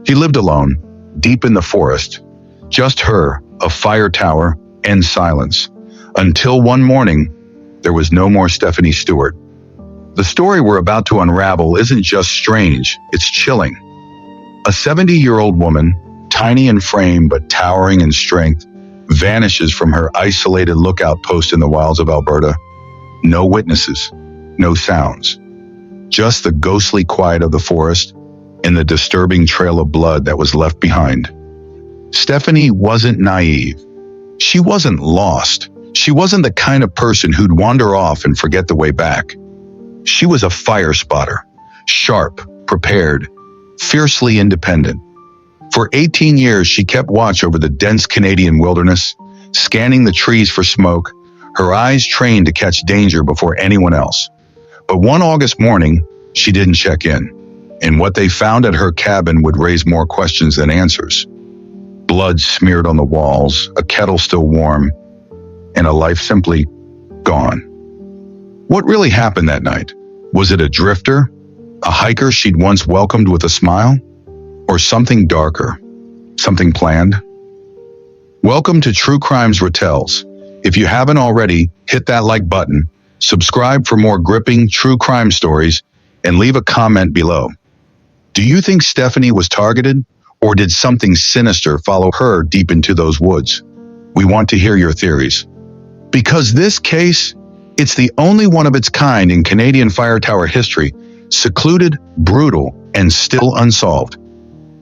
She lived alone, deep in the forest, just her, a fire tower, and silence. Until one morning, there was no more Stephanie Stewart. The story we're about to unravel isn't just strange, it's chilling. A 70-year-old woman, tiny in frame but towering in strength, vanishes from her isolated lookout post in the wilds of Alberta. No witnesses, no sounds. Just the ghostly quiet of the forest and the disturbing trail of blood that was left behind. Stephanie wasn't naive. She wasn't lost. She wasn't the kind of person who'd wander off and forget the way back. She was a fire spotter, sharp, prepared, fiercely independent. For 18 years, she kept watch over the dense Canadian wilderness, scanning the trees for smoke, her eyes trained to catch danger before anyone else. But one August morning, she didn't check in, and what they found at her cabin would raise more questions than answers. Blood smeared on the walls, a kettle still warm, and a life simply gone. What really happened that night? Was it a drifter, a hiker she'd once welcomed with a smile, or something darker, something planned? Welcome to True Crime's Ratels. If you haven't already, hit that like button, subscribe for more gripping true crime stories, and leave a comment below. Do you think Stephanie was targeted, or did something sinister follow her deep into those woods? We want to hear your theories. Because this case, it's the only one of its kind in Canadian fire tower history, secluded, brutal, and still unsolved.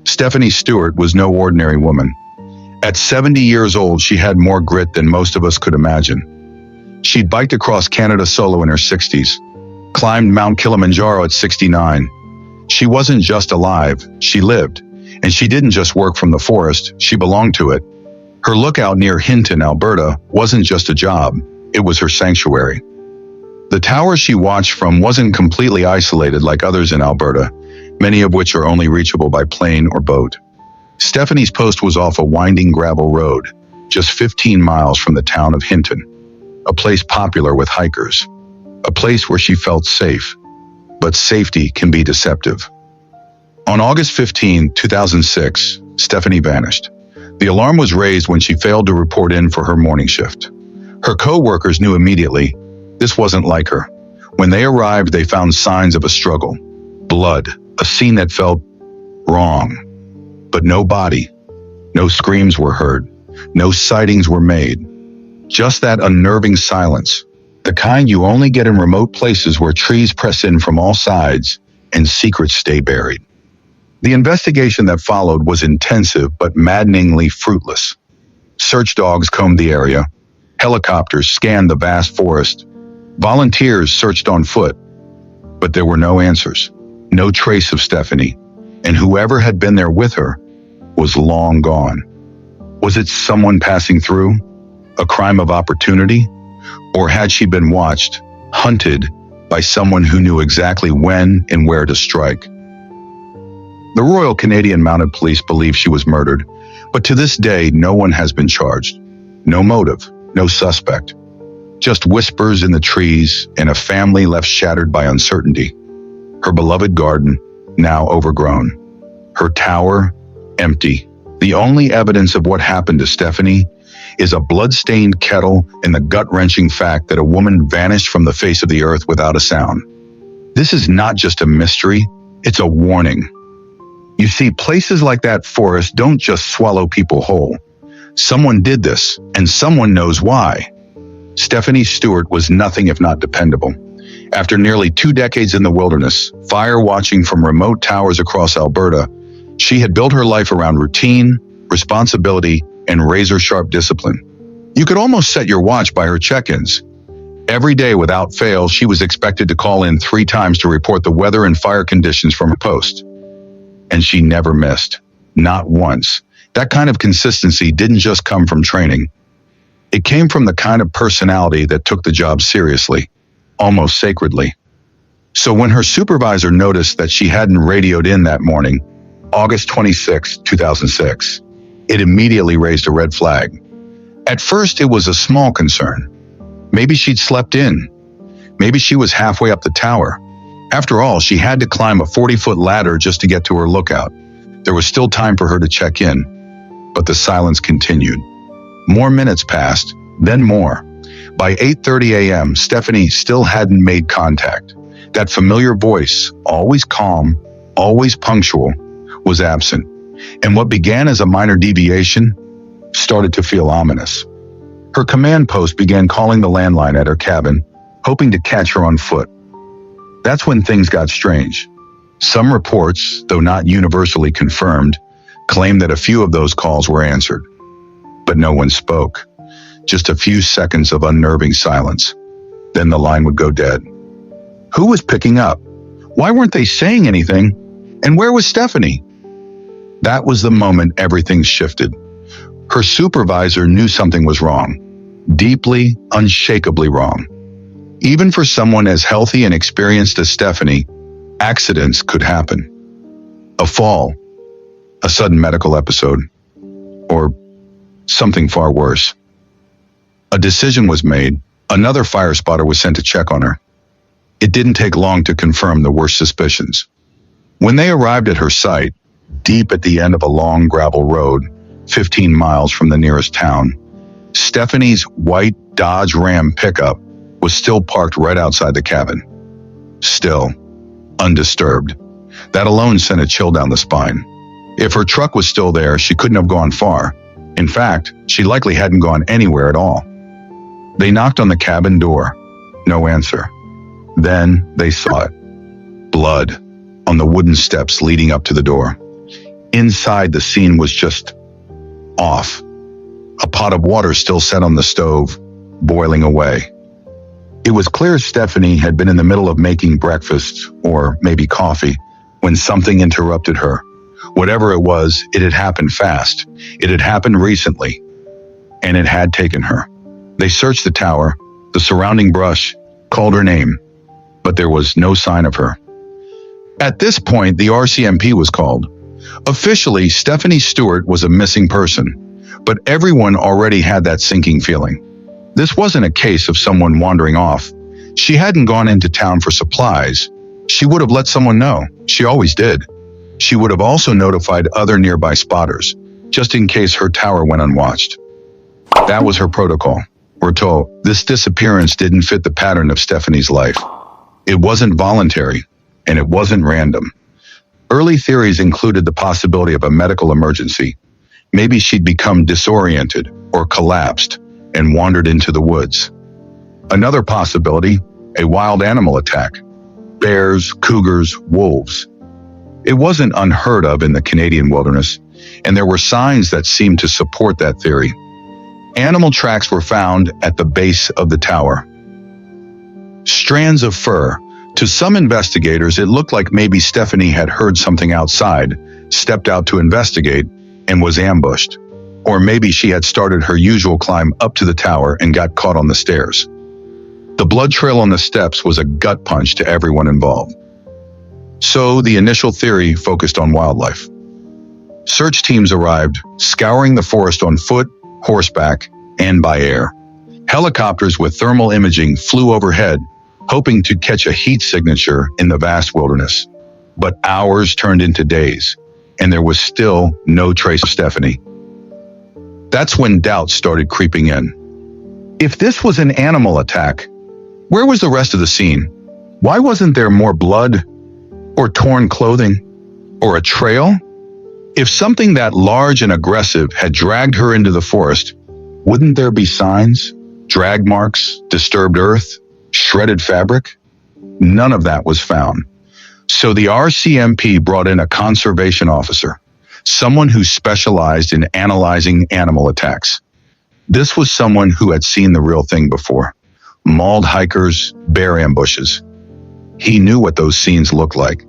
Stephanie Stewart was no ordinary woman. At 70 years old, she had more grit than most of us could imagine. She'd biked across Canada solo in her 60s, climbed Mount Kilimanjaro at 69. She wasn't just alive, she lived. And she didn't just work from the forest, she belonged to it. Her lookout near Hinton, Alberta, wasn't just a job, it was her sanctuary. The tower she watched from wasn't completely isolated like others in Alberta, many of which are only reachable by plane or boat. Stephanie's post was off a winding gravel road, just 15 miles from the town of Hinton, a place popular with hikers, a place where she felt safe. But safety can be deceptive. On August 15, 2006, Stephanie vanished. The alarm was raised when she failed to report in for her morning shift. Her co-workers knew immediately this wasn't like her. When they arrived, they found signs of a struggle. Blood, a scene that felt wrong. But no body, no screams were heard, no sightings were made. Just that unnerving silence, the kind you only get in remote places where trees press in from all sides and secrets stay buried. The investigation that followed was intensive but maddeningly fruitless. Search dogs combed the area, helicopters scanned the vast forest, volunteers searched on foot, but there were no answers, no trace of Stephanie, and whoever had been there with her was long gone. Was it someone passing through? A crime of opportunity? Or had she been watched, hunted by someone who knew exactly when and where to strike? The Royal Canadian Mounted Police believe she was murdered, but to this day, no one has been charged. No motive, no suspect. Just whispers in the trees and a family left shattered by uncertainty. Her beloved garden, now overgrown. Her tower, empty. The only evidence of what happened to Stephanie is a blood-stained kettle and the gut-wrenching fact that a woman vanished from the face of the earth without a sound. This is not just a mystery, it's a warning. You see, places like that forest don't just swallow people whole. Someone did this, and someone knows why. Stephanie Stewart was nothing if not dependable. After nearly 2 decades in the wilderness, fire watching from remote towers across Alberta, she had built her life around routine, responsibility, and razor-sharp discipline. You could almost set your watch by her check-ins. Every day without fail, she was expected to call in 3 times to report the weather and fire conditions from her post. And she never missed. Not once. That kind of consistency didn't just come from training. It came from the kind of personality that took the job seriously, almost sacredly. So when her supervisor noticed that she hadn't radioed in that morning, August 26, 2006, it immediately raised a red flag. At first, it was a small concern. Maybe she'd slept in. Maybe she was halfway up the tower. After all, she had to climb a 40-foot ladder just to get to her lookout. There was still time for her to check in, but the silence continued. More minutes passed, then more. By 8:30 a.m., Stephanie still hadn't made contact. That familiar voice, always calm, always punctual, was absent. And what began as a minor deviation started to feel ominous. Her command post began calling the landline at her cabin, hoping to catch her on foot. That's when things got strange. Some reports, though not universally confirmed, claimed that a few of those calls were answered. But no one spoke. Just a few seconds of unnerving silence. Then the line would go dead. Who was picking up? Why weren't they saying anything? And where was Stephanie? That was the moment everything shifted. Her supervisor knew something was wrong. Deeply, unshakably wrong. Even for someone as healthy and experienced as Stephanie, accidents could happen. A fall, a sudden medical episode, or something far worse. A decision was made. Another fire spotter was sent to check on her. It didn't take long to confirm the worst suspicions. When they arrived at her site, deep at the end of a long gravel road, 15 miles from the nearest town, Stephanie's white Dodge Ram pickup was still parked right outside the cabin. Still, undisturbed. That alone sent a chill down the spine. If her truck was still there, she couldn't have gone far. In fact, she likely hadn't gone anywhere at all. They knocked on the cabin door. No answer. Then they saw it. Blood on the wooden steps leading up to the door. Inside, the scene was just off. A pot of water still sat on the stove, boiling away. It was clear Stephanie had been in the middle of making breakfast, or maybe coffee, when something interrupted her. Whatever it was, it had happened fast. It had happened recently, and it had taken her. They searched the tower, the surrounding brush, called her name, but there was no sign of her. At this point, the RCMP was called. Officially, Stephanie Stewart was a missing person, but everyone already had that sinking feeling. This wasn't a case of someone wandering off. She hadn't gone into town for supplies. She would have let someone know. She always did. She would have also notified other nearby spotters, just in case her tower went unwatched. That was her protocol. We're told this disappearance didn't fit the pattern of Stephanie's life. It wasn't voluntary, and it wasn't random. Early theories included the possibility of a medical emergency. Maybe she'd become disoriented or collapsed and wandered into the woods. Another possibility, a wild animal attack. Bears, cougars, wolves. It wasn't unheard of in the Canadian wilderness, and there were signs that seemed to support that theory. Animal tracks were found at the base of the tower. Strands of fur. To some investigators, it looked like maybe Stephanie had heard something outside, stepped out to investigate, and was ambushed. Or maybe she had started her usual climb up to the tower and got caught on the stairs. The blood trail on the steps was a gut punch to everyone involved. So the initial theory focused on wildlife. Search teams arrived, scouring the forest on foot, horseback, and by air. Helicopters with thermal imaging flew overhead, hoping to catch a heat signature in the vast wilderness. But hours turned into days, and there was still no trace of Stephanie. That's when doubts started creeping in. If this was an animal attack, where was the rest of the scene? Why wasn't there more blood, or torn clothing, or a trail? If something that large and aggressive had dragged her into the forest, wouldn't there be signs, drag marks, disturbed earth, shredded fabric? None of that was found. So the RCMP brought in a conservation officer, someone who specialized in analyzing animal attacks. This was someone who had seen the real thing before. Mauled hikers, bear ambushes. He knew what those scenes looked like.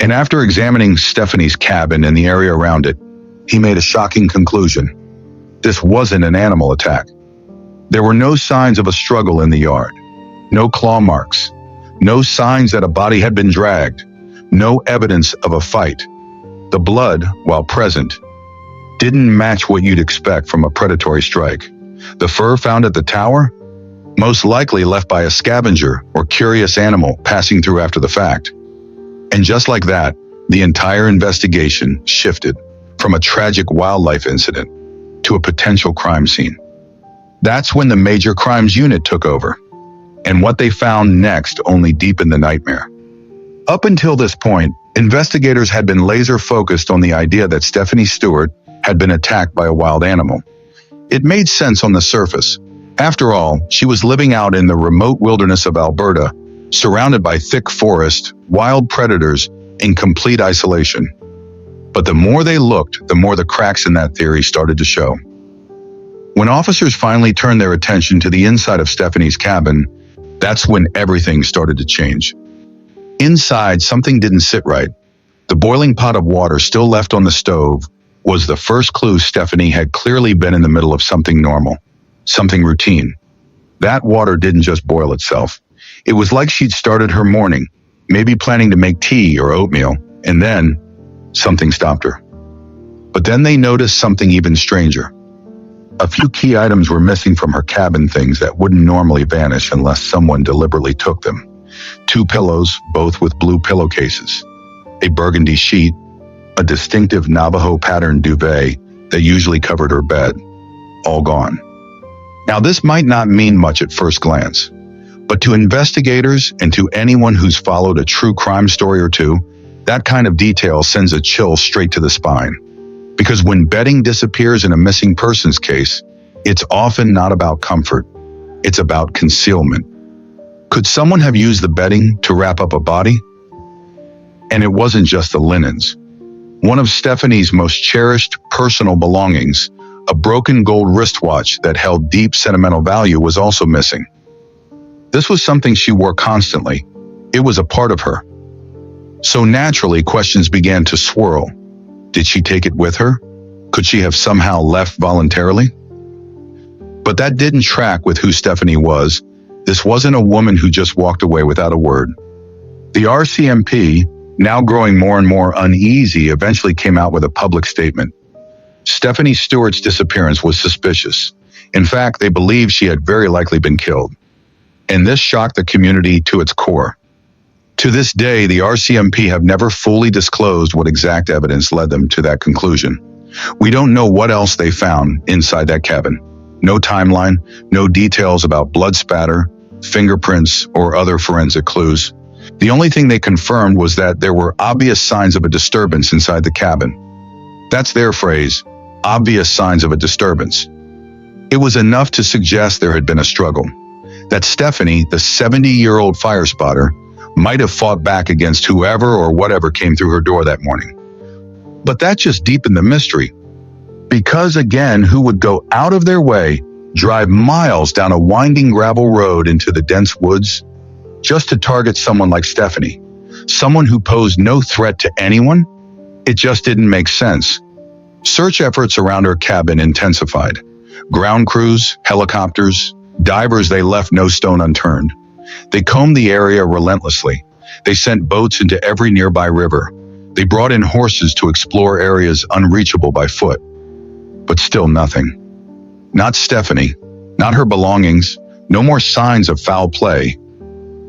And after examining Stephanie's cabin and the area around it, he made a shocking conclusion. This wasn't an animal attack. There were no signs of a struggle in the yard. No claw marks. No signs that a body had been dragged. No evidence of a fight. The blood, while present, didn't match what you'd expect from a predatory strike. The fur found at the tower? Most likely left by a scavenger or curious animal passing through after the fact. And just like that, The entire investigation shifted from a tragic wildlife incident to a potential crime scene. That's when the Major Crimes Unit took over, and what they found next only deepened the nightmare. Up until this point, investigators had been laser-focused on the idea that Stephanie Stewart had been attacked by a wild animal. It made sense on the surface. After all, she was living out in the remote wilderness of Alberta, surrounded by thick forest, wild predators, in complete isolation. But the more they looked, the more the cracks in that theory started to show. When officers finally turned their attention to the inside of Stephanie's cabin, that's when everything started to change. Inside, something didn't sit right. The boiling pot of water still left on the stove was the first clue Stephanie had clearly been in the middle of something normal, something routine. That water didn't just boil itself. It was like she'd started her morning, maybe planning to make tea or oatmeal, and then something stopped her. But then they noticed something even stranger. A few key items were missing from her cabin, things that wouldn't normally vanish unless someone deliberately took them. 2 pillows, both with blue pillowcases, a burgundy sheet, a distinctive Navajo pattern duvet that usually covered her bed, all gone. Now, this might not mean much at first glance, but to investigators and to anyone who's followed a true crime story or two, that kind of detail sends a chill straight to the spine. Because when bedding disappears in a missing persons case, it's often not about comfort, it's about concealment. Could someone have used the bedding to wrap up a body? And it wasn't just the linens. One of Stephanie's most cherished personal belongings, a broken gold wristwatch that held deep sentimental value, was also missing. This was something she wore constantly. It was a part of her. So naturally, questions began to swirl. Did she take it with her? Could she have somehow left voluntarily? But that didn't track with who Stephanie was. This wasn't a woman who just walked away without a word. The RCMP, now growing more and more uneasy, eventually came out with a public statement. Stephanie Stewart's disappearance was suspicious. In fact, they believed she had very likely been killed. And this shocked the community to its core. To this day, the RCMP have never fully disclosed what exact evidence led them to that conclusion. We don't know what else they found inside that cabin. No timeline, no details about blood spatter, fingerprints, or other forensic clues. The only thing they confirmed was that there were obvious signs of a disturbance inside the cabin. That's their phrase, obvious signs of a disturbance. It was enough to suggest there had been a struggle, that Stephanie, the 70-year-old fire spotter, might have fought back against whoever or whatever came through her door that morning. But that just deepened the mystery. Because again, who would go out of their way, drive miles down a winding gravel road into the dense woods, just to target someone like Stephanie, someone who posed no threat to anyone? It just didn't make sense. Search efforts around her cabin intensified. Ground crews, helicopters, divers, they left no stone unturned. They combed the area relentlessly. They sent boats into every nearby river. They brought in horses to explore areas unreachable by foot. But still nothing. Not Stephanie, not her belongings, no more signs of foul play.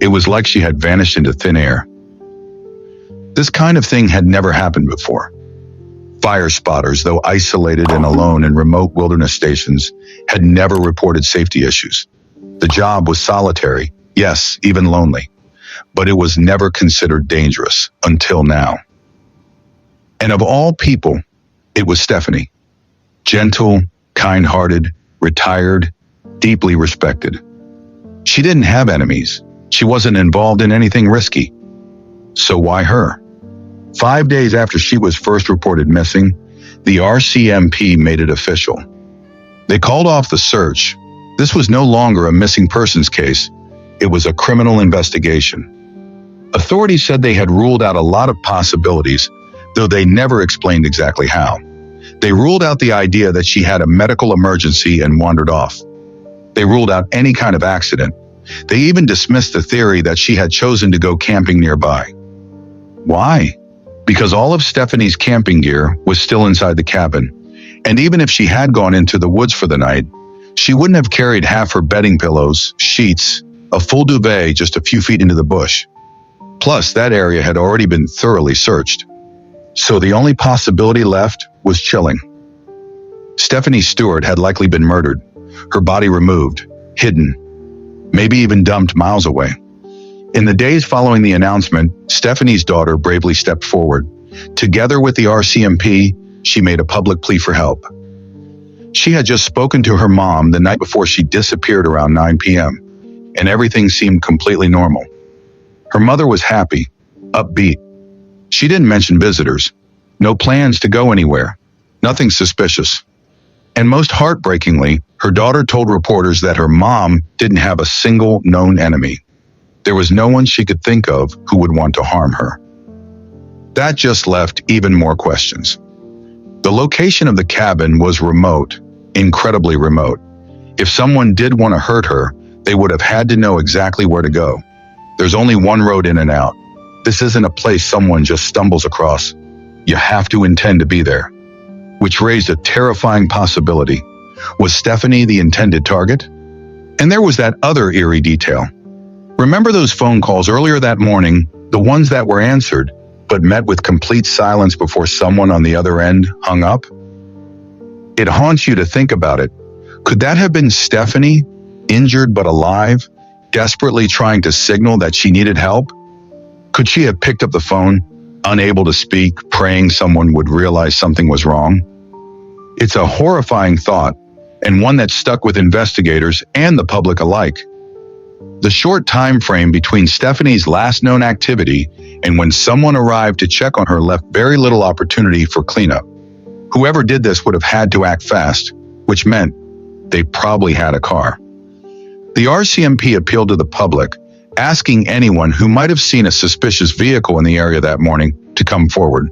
It was like she had vanished into thin air. This kind of thing had never happened before. Fire spotters, though isolated and alone in remote wilderness stations, had never reported safety issues. The job was solitary, yes, even lonely, but it was never considered dangerous until now. And of all people, it was Stephanie. Gentle, kind-hearted, retired, deeply respected. She didn't have enemies. She wasn't involved in anything risky. So why her? 5 days after she was first reported missing, the RCMP made it official. They called off the search. This was no longer a missing persons case. It was a criminal investigation. Authorities said they had ruled out a lot of possibilities, though they never explained exactly how. They ruled out the idea that she had a medical emergency and wandered off. They ruled out any kind of accident. They even dismissed the theory that she had chosen to go camping nearby. Why? Because all of Stephanie's camping gear was still inside the cabin, and even if she had gone into the woods for the night, she wouldn't have carried half her bedding pillows, sheets, a full duvet just a few feet into the bush. Plus, that area had already been thoroughly searched. So the only possibility left was chilling. Stephanie Stewart had likely been murdered, her body removed, hidden, maybe even dumped miles away. In the days following the announcement, Stephanie's daughter bravely stepped forward. Together with the RCMP, she made a public plea for help. She had just spoken to her mom the night before she disappeared around 9 p.m., and everything seemed completely normal. Her mother was happy, upbeat. She didn't mention visitors, no plans to go anywhere, nothing suspicious. And most heartbreakingly, her daughter told reporters that her mom didn't have a single known enemy. There was no one she could think of who would want to harm her. That just left even more questions. The location of the cabin was remote, incredibly remote. If someone did want to hurt her, they would have had to know exactly where to go. There's only one road in and out. This isn't a place someone just stumbles across. You have to intend to be there. Which raised a terrifying possibility. Was Stephanie the intended target? And there was that other eerie detail. Remember those phone calls earlier that morning, the ones that were answered, but met with complete silence before someone on the other end hung up? It haunts you to think about it. Could that have been Stephanie, injured but alive, desperately trying to signal that she needed help? Could she have picked up the phone, unable to speak, praying someone would realize something was wrong? It's a horrifying thought, and one that stuck with investigators and the public alike. The short time frame between Stephanie's last known activity and when someone arrived to check on her left very little opportunity for cleanup. Whoever did this would have had to act fast, which meant they probably had a car. The RCMP appealed to the public, asking anyone who might have seen a suspicious vehicle in the area that morning to come forward.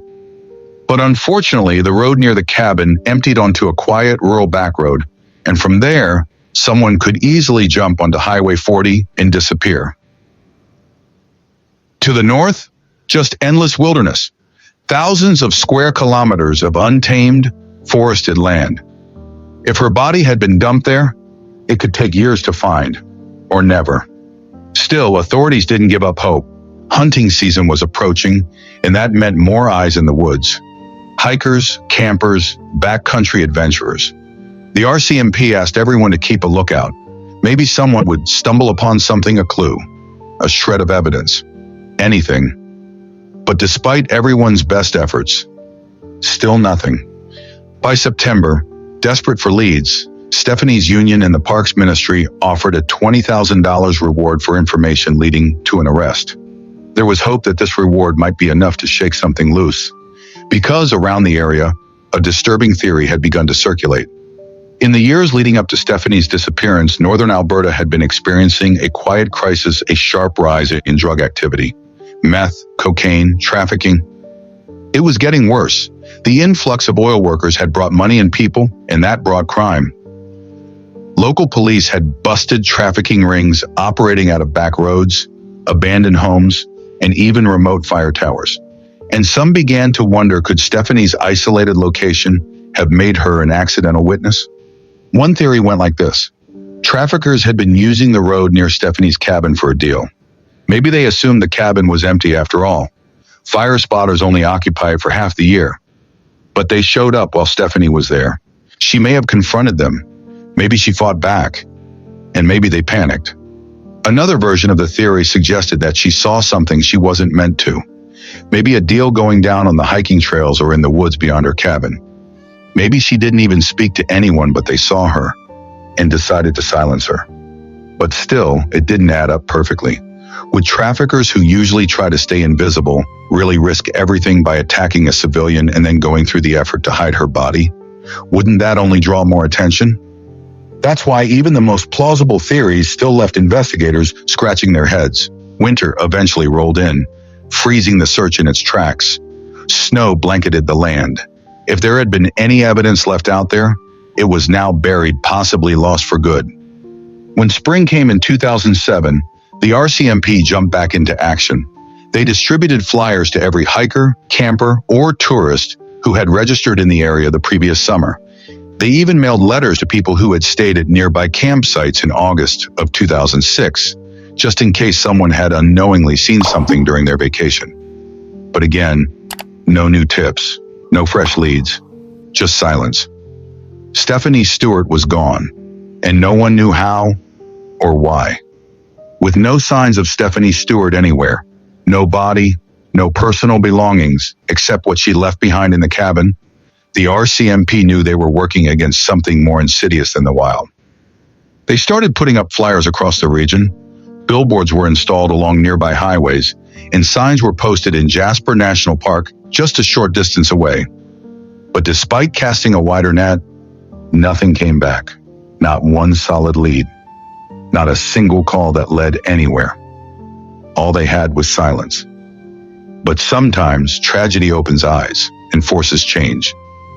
But unfortunately, the road near the cabin emptied onto a quiet rural back road, and from there, someone could easily jump onto Highway 40 and disappear. To the north, just endless wilderness, thousands of square kilometers of untamed, forested land. If her body had been dumped there, it could take years to find, or never. Still, authorities didn't give up hope. Hunting season was approaching, and that meant more eyes in the woods. Hikers, campers, backcountry adventurers. The RCMP asked everyone to keep a lookout. Maybe someone would stumble upon something, a clue, a shred of evidence, anything. But despite everyone's best efforts, still nothing. By September, desperate for leads, Stephanie's union and the Parks Ministry offered a $20,000 reward for information leading to an arrest. There was hope that this reward might be enough to shake something loose, because around the area, a disturbing theory had begun to circulate. In the years leading up to Stephanie's disappearance, northern Alberta had been experiencing a quiet crisis, a sharp rise in drug activity. Meth, cocaine, trafficking. It was getting worse. The influx of oil workers had brought money and people, and that brought crime. Local police had busted trafficking rings operating out of back roads, abandoned homes, and even remote fire towers. And some began to wonder, could Stephanie's isolated location have made her an accidental witness? One theory went like this. Traffickers had been using the road near Stephanie's cabin for a deal. Maybe they assumed the cabin was empty after all. Fire spotters only occupy it for half the year. But they showed up while Stephanie was there. She may have confronted them. Maybe she fought back. And maybe they panicked. Another version of the theory suggested that she saw something she wasn't meant to. Maybe a deal going down on the hiking trails or in the woods beyond her cabin. Maybe she didn't even speak to anyone, but they saw her and decided to silence her. But still, it didn't add up perfectly. Would traffickers who usually try to stay invisible really risk everything by attacking a civilian and then going through the effort to hide her body? Wouldn't that only draw more attention? That's why even the most plausible theories still left investigators scratching their heads. Winter eventually rolled in, freezing the search in its tracks. Snow blanketed the land. If there had been any evidence left out there, it was now buried, possibly lost for good. When spring came in 2007, the RCMP jumped back into action. They distributed flyers to every hiker, camper, or tourist who had registered in the area the previous summer. They even mailed letters to people who had stayed at nearby campsites in August of 2006, just in case someone had unknowingly seen something during their vacation. But again, No new tips, no fresh leads, just silence. Stephanie Stewart was gone, and no one knew how or why. With no signs of Stephanie Stewart anywhere, no body, no personal belongings except what she left behind in the cabin, the RCMP knew they were working against something more insidious than the wild. They started putting up flyers across the region. Billboards were installed along nearby highways, and signs were posted in Jasper National Park, just a short distance away. But despite casting a wider net, nothing came back. Not one solid lead. Not a single call that led anywhere. All they had was silence. But sometimes tragedy opens eyes and forces change.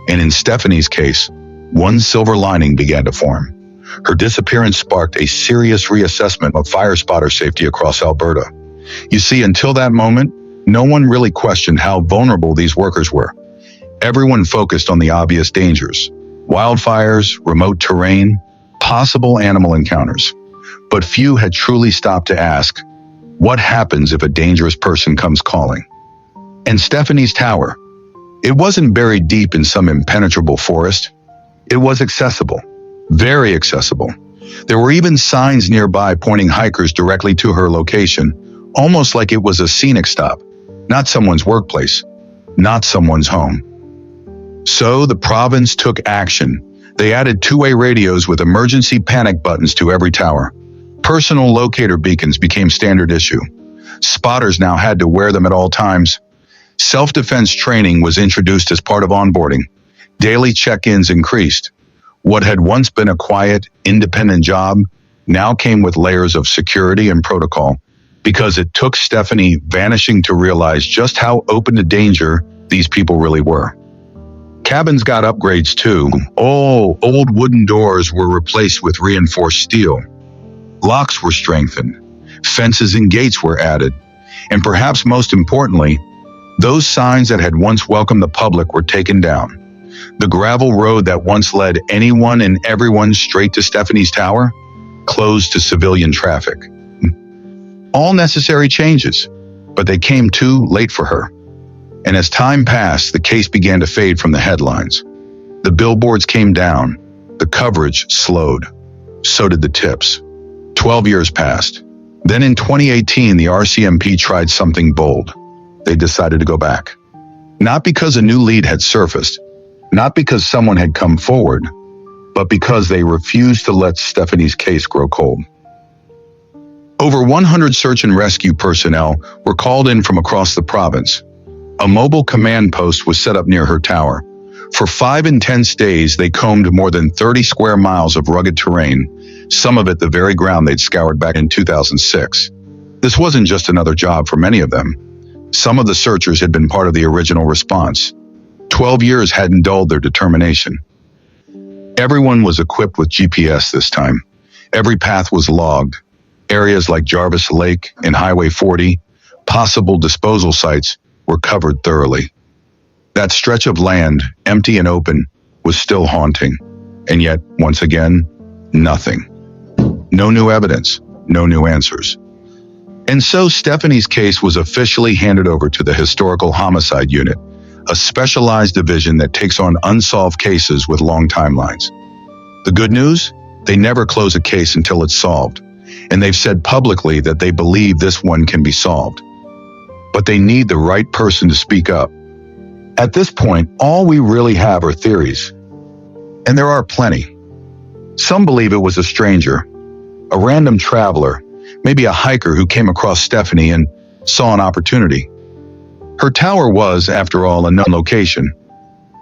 And in Stephanie's case, one silver lining began to form. Her disappearance sparked a serious reassessment of fire spotter safety across Alberta. You see, until that moment, no one really questioned how vulnerable these workers were. Everyone focused on the obvious dangers: wildfires, remote terrain, possible animal encounters. But few had truly stopped to ask, what happens if a dangerous person comes calling? And Stephanie's tower, it wasn't buried deep in some impenetrable forest. It was accessible, very accessible. There were even signs nearby pointing hikers directly to her location, almost like it was a scenic stop, not someone's workplace, not someone's home. So the province took action. They added two-way radios with emergency panic buttons to every tower. Personal locator beacons became standard issue. Spotters now had to wear them at all times. Self-defense training was introduced as part of onboarding. Daily check-ins increased. What had once been a quiet, independent job now came with layers of security and protocol, because it took Stephanie vanishing to realize just how open to danger these people really were. Cabins got upgrades too. Old wooden doors were replaced with reinforced steel. Locks were strengthened. Fences and gates were added. And perhaps most importantly, those signs that had once welcomed the public were taken down. The gravel road that once led anyone and everyone straight to Stephanie's tower closed to civilian traffic. All necessary changes, but they came too late for her. And as time passed, the case began to fade from the headlines. The billboards came down. The coverage slowed. So did the tips. 12 years passed. Then in 2018, the RCMP tried something bold. They decided to go back. Not because a new lead had surfaced, not because someone had come forward, but because they refused to let Stephanie's case grow cold. Over 100 search and rescue personnel were called in from across the province. A mobile command post was set up near her tower. For 5 intense days, they combed more than 30 square miles of rugged terrain, some of it the very ground they'd scoured back in 2006. This wasn't just another job for many of them. Some of the searchers had been part of the original response. 12 years hadn't dulled their determination. Everyone was equipped with GPS this time. Every path was logged. Areas like Jarvis Lake and Highway 40, possible disposal sites, were covered thoroughly. That stretch of land, empty and open, was still haunting. And yet, once again, nothing. No new evidence, no new answers. And so Stephanie's case was officially handed over to the Historical Homicide Unit, a specialized division that takes on unsolved cases with long timelines. The good news? They never close a case until it's solved, and they've said publicly that they believe this one can be solved. But they need the right person to speak up. At this point, all we really have are theories. And there are plenty. Some believe it was a stranger, a random traveler, maybe a hiker who came across Stephanie and saw an opportunity. Her tower was, after all, a known location.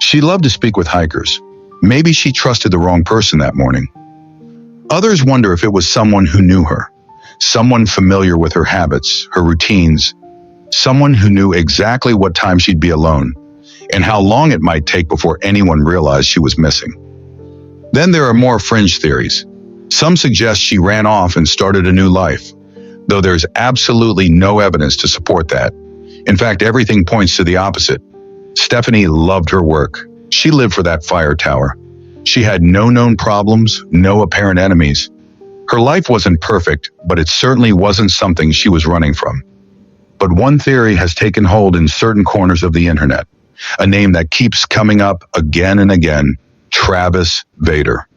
She loved to speak with hikers. Maybe she trusted the wrong person that morning. Others wonder if it was someone who knew her, someone familiar with her habits, her routines, someone who knew exactly what time she'd be alone and how long it might take before anyone realized she was missing. Then there are more fringe theories. Some suggest she ran off and started a new life, though there's absolutely no evidence to support that. In fact, everything points to the opposite. Stephanie loved her work. She lived for that fire tower. She had no known problems, no apparent enemies. Her life wasn't perfect, but it certainly wasn't something she was running from. But one theory has taken hold in certain corners of the internet. a name that keeps coming up again and again: Travis Vader.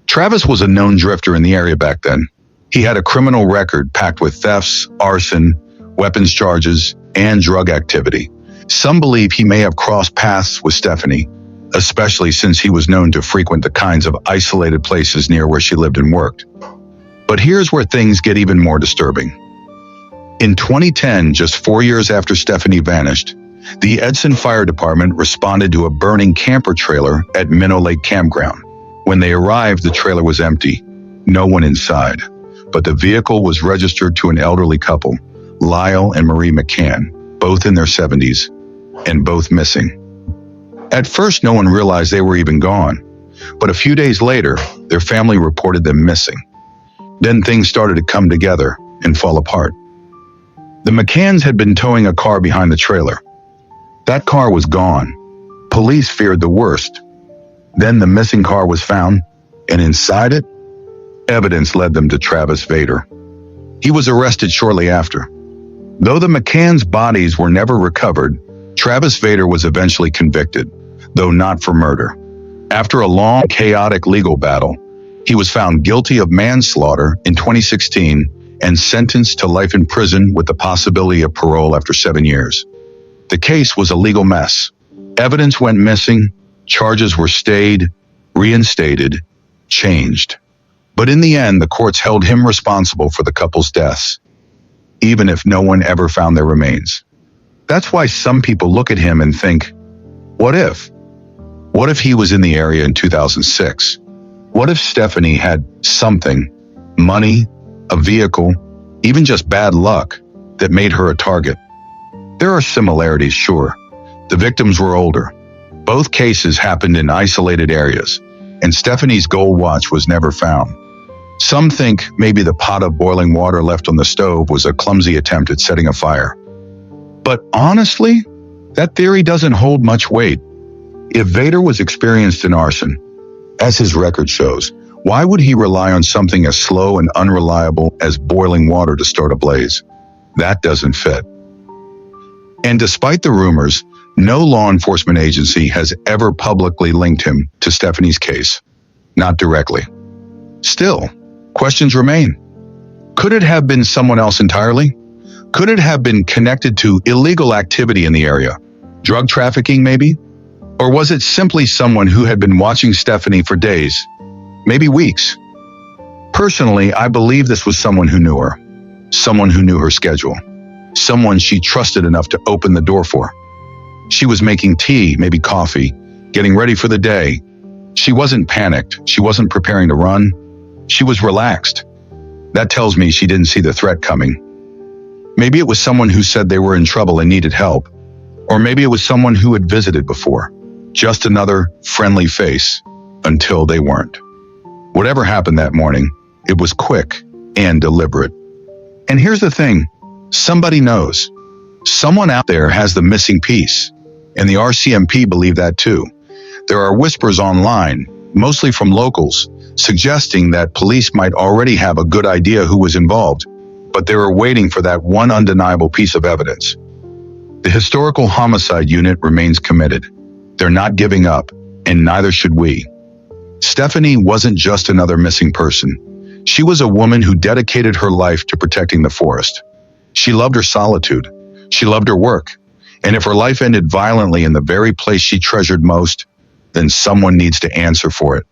Travis was a known drifter in the area back then. He had a criminal record packed with thefts, arson, weapons charges, and drug activity. Some believe he may have crossed paths with Stephanie, especially since he was known to frequent the kinds of isolated places near where she lived and worked. But here's where things get even more disturbing. In 2010, just 4 years after Stephanie vanished, the Edson Fire Department responded to a burning camper trailer at Minnow Lake Campground. When they arrived, the trailer was empty, no one inside, but the vehicle was registered to an elderly couple, Lyle and Marie McCann, both in their 70s, and both missing. At first, no one realized they were even gone, but a few days later, their family reported them missing. Then things started to come together and fall apart. The McCanns had been towing a car behind the trailer. That car was gone. Police feared the worst. Then the missing car was found, and inside it, evidence led them to Travis Vader. He was arrested shortly after. Though the McCanns' bodies were never recovered, Travis Vader was eventually convicted, though not for murder. After a long, chaotic legal battle, he was found guilty of manslaughter in 2016 and sentenced to life in prison with the possibility of parole after 7 years. The case was a legal mess. Evidence went missing, charges were stayed, reinstated, changed. But in the end, the courts held him responsible for the couple's deaths, even if no one ever found their remains. That's why some people look at him and think, what if? What if he was in the area in 2006? What if Stephanie had something, money, a vehicle, even just bad luck, that made her a target? There are similarities, sure. The victims were older. Both cases happened in isolated areas, and Stephanie's gold watch was never found. Some think maybe the pot of boiling water left on the stove was a clumsy attempt at setting a fire. But honestly, that theory doesn't hold much weight. If Vader was experienced in arson, as his record shows, why would he rely on something as slow and unreliable as boiling water to start a blaze? That doesn't fit. And despite the rumors, no law enforcement agency has ever publicly linked him to Stephanie's case. Not directly. Still, questions remain. Could it have been someone else entirely? Could it have been connected to illegal activity in the area? Drug trafficking, maybe? Or was it simply someone who had been watching Stephanie for days, maybe weeks? Personally, I believe this was someone who knew her, someone who knew her schedule, someone she trusted enough to open the door for. She was making tea, maybe coffee, getting ready for the day. She wasn't panicked. She wasn't preparing to run. She was relaxed. That tells me she didn't see the threat coming. Maybe it was someone who said they were in trouble and needed help. Or maybe it was someone who had visited before. Just another friendly face, until they weren't. Whatever happened that morning, it was quick and deliberate. And here's the thing, somebody knows. Someone out there has the missing piece, and the RCMP believe that too. There are whispers online, mostly from locals, suggesting that police might already have a good idea who was involved, but they were waiting for that one undeniable piece of evidence. The Historical Homicide Unit remains committed. They're not giving up, and neither should we. Stephanie wasn't just another missing person. She was a woman who dedicated her life to protecting the forest. She loved her solitude. She loved her work. And if her life ended violently in the very place she treasured most, then someone needs to answer for it.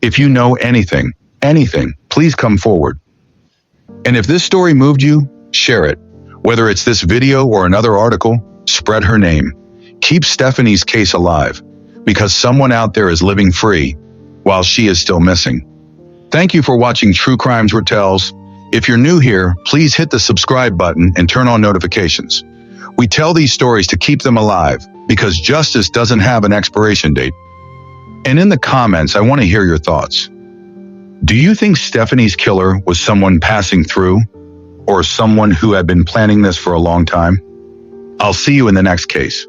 If you know anything, please come forward. And if this story moved you, share it. Whether it's this video or another article, spread her name. Keep Stephanie's case alive, because someone out there is living free while she is still missing. Thank you for watching True Crimes Ratels. If you're new here, please hit the subscribe button and turn on notifications. We tell these stories to keep them alive, because justice doesn't have an expiration date. And in the comments, I want to hear your thoughts. Do you think Stephanie's killer was someone passing through, or someone who had been planning this for a long time? I'll see you in the next case.